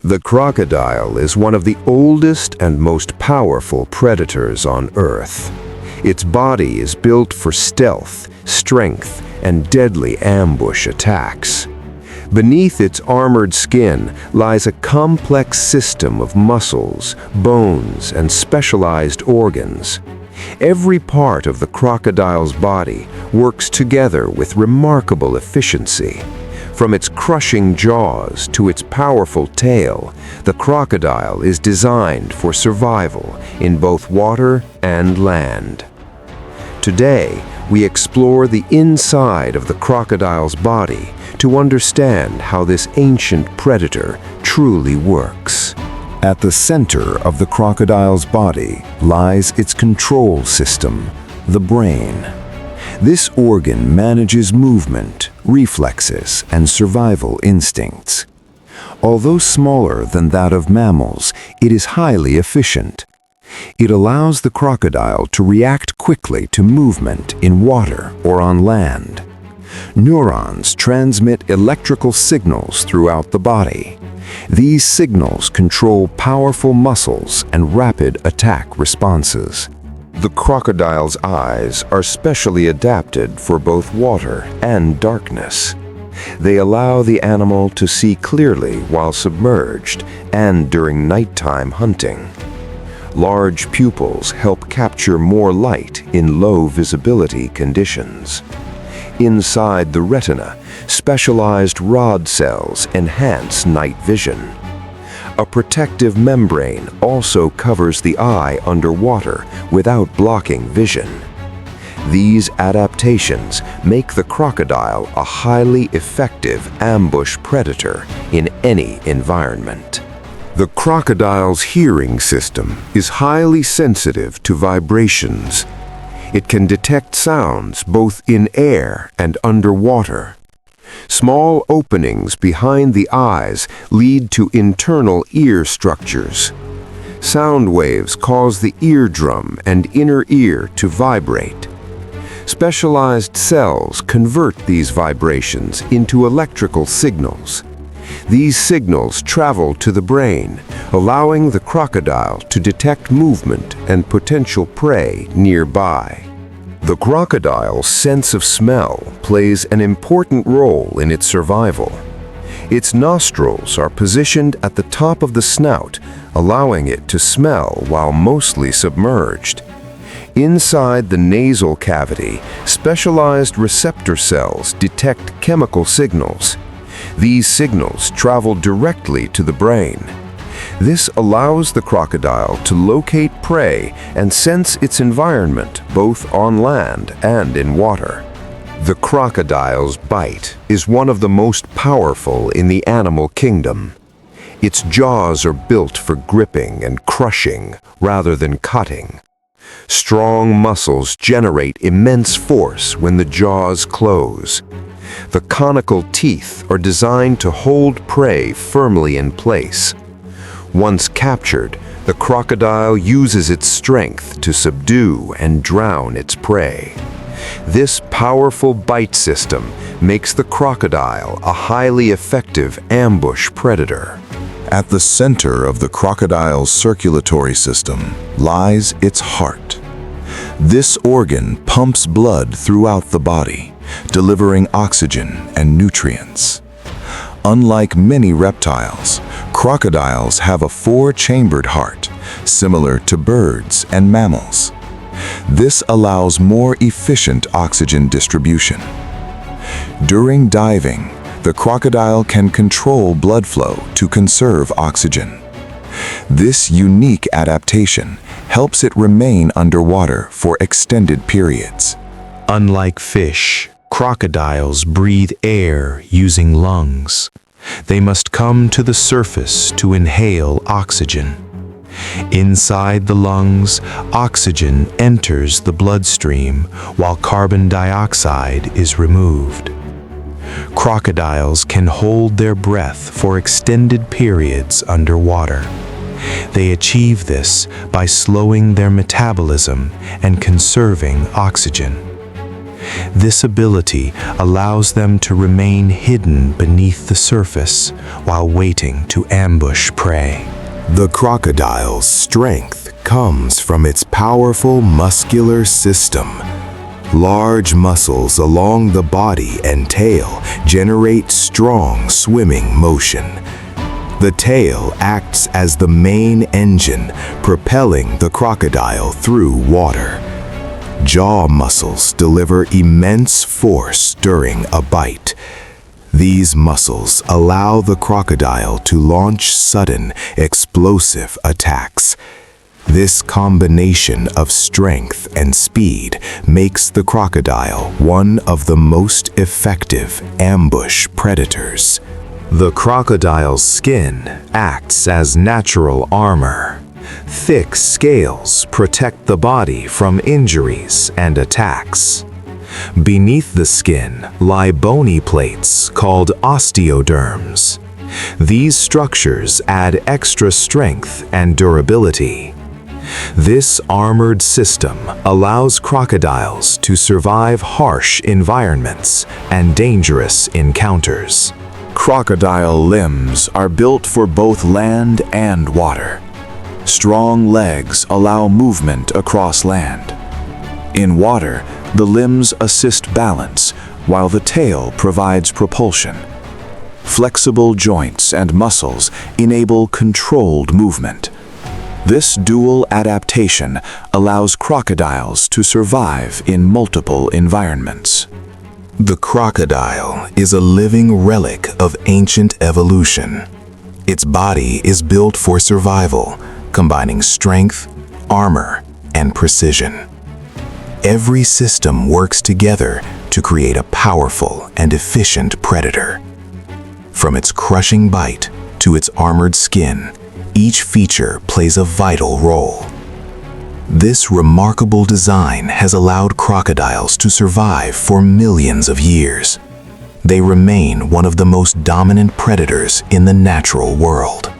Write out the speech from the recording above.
The crocodile is one of the oldest and most powerful predators on Earth. Its body is built for stealth, strength, and deadly ambush attacks. Beneath its armored skin lies a complex system of muscles, bones, and specialized organs. Every part of the crocodile's body works together with remarkable efficiency. From its crushing jaws to its powerful tail, the crocodile is designed for survival in both water and land. Today, we explore the inside of the crocodile's body to understand how this ancient predator truly works. At the center of the crocodile's body lies its control system, the brain. This organ manages movement, reflexes, and survival instincts. Although smaller than that of mammals, it is highly efficient. It allows the crocodile to react quickly to movement in water or on land. Neurons transmit electrical signals throughout the body. These signals control powerful muscles and rapid attack responses. The crocodile's eyes are specially adapted for both water and darkness. They allow the animal to see clearly while submerged and during nighttime hunting. Large pupils help capture more light in low visibility conditions. Inside the retina, specialized rod cells enhance night vision. A protective membrane also covers the eye underwater without blocking vision. These adaptations make the crocodile a highly effective ambush predator in any environment. The crocodile's hearing system is highly sensitive to vibrations. It can detect sounds both in air and underwater. Small openings behind the eyes lead to internal ear structures. Sound waves cause the eardrum and inner ear to vibrate. Specialized cells convert these vibrations into electrical signals. These signals travel to the brain, allowing the crocodile to detect movement and potential prey nearby. The crocodile's sense of smell plays an important role in its survival. Its nostrils are positioned at the top of the snout, allowing it to smell while mostly submerged. Inside the nasal cavity, specialized receptor cells detect chemical signals. These signals travel directly to the brain. This allows the crocodile to locate prey and sense its environment both on land and in water. The crocodile's bite is one of the most powerful in the animal kingdom. Its jaws are built for gripping and crushing rather than cutting. Strong muscles generate immense force when the jaws close. The conical teeth are designed to hold prey firmly in place. Once captured, the crocodile uses its strength to subdue and drown its prey. This powerful bite system makes the crocodile a highly effective ambush predator. At the center of the crocodile's circulatory system lies its heart. This organ pumps blood throughout the body, delivering oxygen and nutrients. Unlike many reptiles, crocodiles have a four-chambered heart, similar to birds and mammals. This allows more efficient oxygen distribution. During diving, the crocodile can control blood flow to conserve oxygen. This unique adaptation helps it remain underwater for extended periods. Unlike fish, crocodiles breathe air using lungs. They must come to the surface to inhale oxygen. Inside the lungs, oxygen enters the bloodstream while carbon dioxide is removed. Crocodiles can hold their breath for extended periods underwater. They achieve this by slowing their metabolism and conserving oxygen. This ability allows them to remain hidden beneath the surface while waiting to ambush prey. The crocodile's strength comes from its powerful muscular system. Large muscles along the body and tail generate strong swimming motion. The tail acts as the main engine, propelling the crocodile through water. Jaw muscles deliver immense force during a bite. These muscles allow the crocodile to launch sudden, explosive attacks. This combination of strength and speed makes the crocodile one of the most effective ambush predators. The crocodile's skin acts as natural armor. Thick scales protect the body from injuries and attacks. Beneath the skin lie bony plates called osteoderms. These structures add extra strength and durability. This armored system allows crocodiles to survive harsh environments and dangerous encounters. Crocodile limbs are built for both land and water. Strong legs allow movement across land. In water, the limbs assist balance, while the tail provides propulsion. Flexible joints and muscles enable controlled movement. This dual adaptation allows crocodiles to survive in multiple environments. The crocodile is a living relic of ancient evolution. Its body is built for survival, combining strength, armor, and precision. Every system works together to create a powerful and efficient predator. From its crushing bite to its armored skin, each feature plays a vital role. This remarkable design has allowed crocodiles to survive for millions of years. They remain one of the most dominant predators in the natural world.